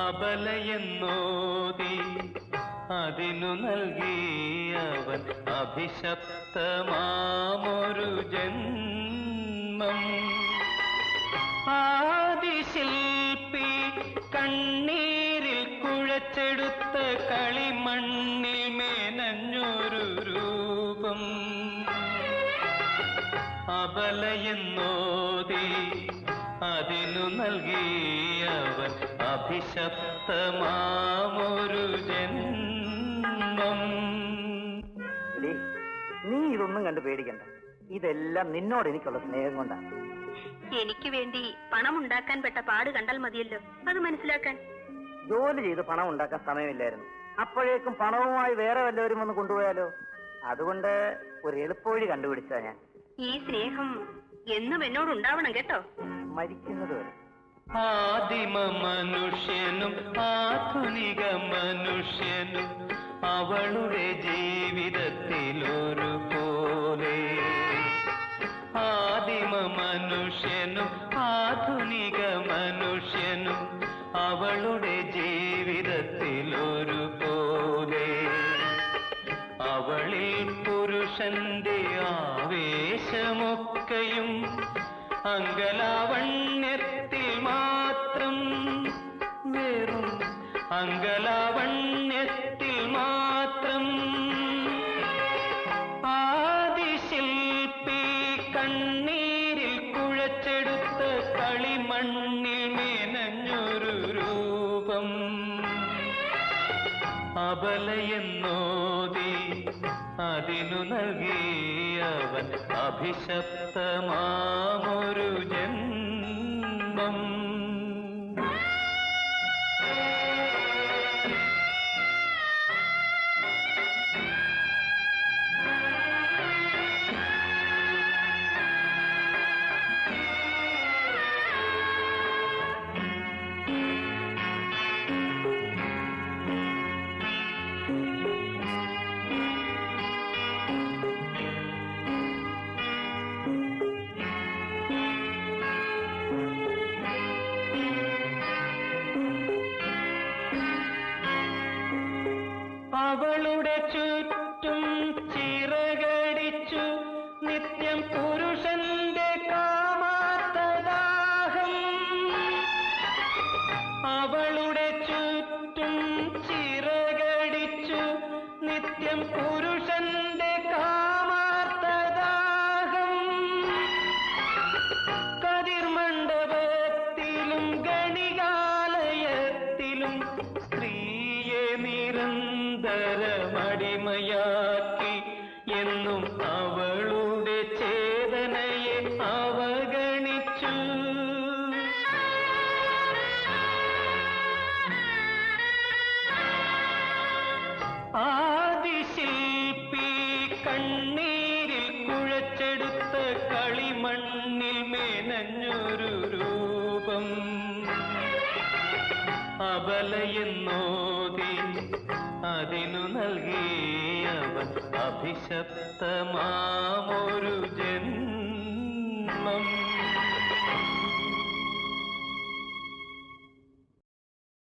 അബലയെന്നോതി അതിനു നൽകിയവൻ അഭിശപ്തമാമൊരു ജന്മം. ആദിശില്പി കണ്ണീരിൽ കുഴച്ചെടുത്ത കളിമണ്ണിൽ മേനഞ്ഞൊരു രൂപം. അബലയെന്നോതി അതിനു നൽകിയവൻ അഭിശപ്തമാമൊരു ജന്മം. നീ ഇതൊന്നും കണ്ടു പേടിക്കണ്ട. ഇതെല്ലാം നിന്നോട് എനിക്കുള്ള സ്നേഹം കൊണ്ടാണ്. എനിക്ക് വേണ്ടി പണം ഉണ്ടാക്കാൻ പെട്ട പാട് കണ്ടാൽ മതിയല്ലോ അത് മനസ്സിലാക്കാൻ. ജോലി ചെയ്ത് പണം ഉണ്ടാക്കാൻ സമയമില്ലായിരുന്നു. അപ്പോഴേക്കും പണവുമായി വേറെ വല്ലവരും ഒന്ന് കൊണ്ടുപോയാലോ? അതുകൊണ്ട് ഒരു എളുപ്പവഴി കണ്ടുപിടിച്ചാ ഞാൻ. ഈ സ്നേഹം എന്നും എന്നോട് ഉണ്ടാവണം കേട്ടോ, മരിക്കുന്നത് വരെ. ആദിമ മനുഷ്യനും ആധുനിക മനുഷ്യനും അവളുടെ ജീവിതത്തിലൊരു പോലെ. ആദിമ മനുഷ്യനും ആധുനിക മനുഷ്യനും അവളുടെ ജീവിതത്തിലൊരു പോലെ. അവളിൽ പുരുഷന്റെ ആവേശമൊക്കെയും അങ്കലാവണ്യത്തിൽ മാത്രം, വെറും അങ്കലാവണ്യത്തിൽ മാത്രം. ആദിശില്പി കണ്ണീരിൽ കുഴച്ചെടുത്ത കളിമണ്ണിൽ മേനഞ്ഞൊരു രൂപം. അബലയെന്നോതി അതിനു നൽകിയവൻ അഭിശപ്തമാമൊരു ജന്മം. അവളുടെ ചുറ്റും ചിറകടിച്ചു നിത്യം പുരുഷന്റെ കാമാത്തദാഹം. അവളുടെ ചുറ്റും ചിറകടിച്ചു നിത്യം പുരുഷന്റെ കാമാർത്തദാഹം. കതിർമണ്ഡപത്തിലും ഗണികാലയത്തിലും സ്ത്രീയെ നിരന്തരമടിമയാക്കി എന്നും അവളുടെ ചേതനയെ അവഗണിച്ചു. ആദിശില്പി കണ്ണീരിൽ കുഴച്ചെടുത്ത കളിമണ്ണിൽ മേനഞ്ഞൊരു രൂപം. അബലയെന്നോതി അതിനു നൽകിയവൻ അഭിശപ്തമാമൊരു ജന്മം.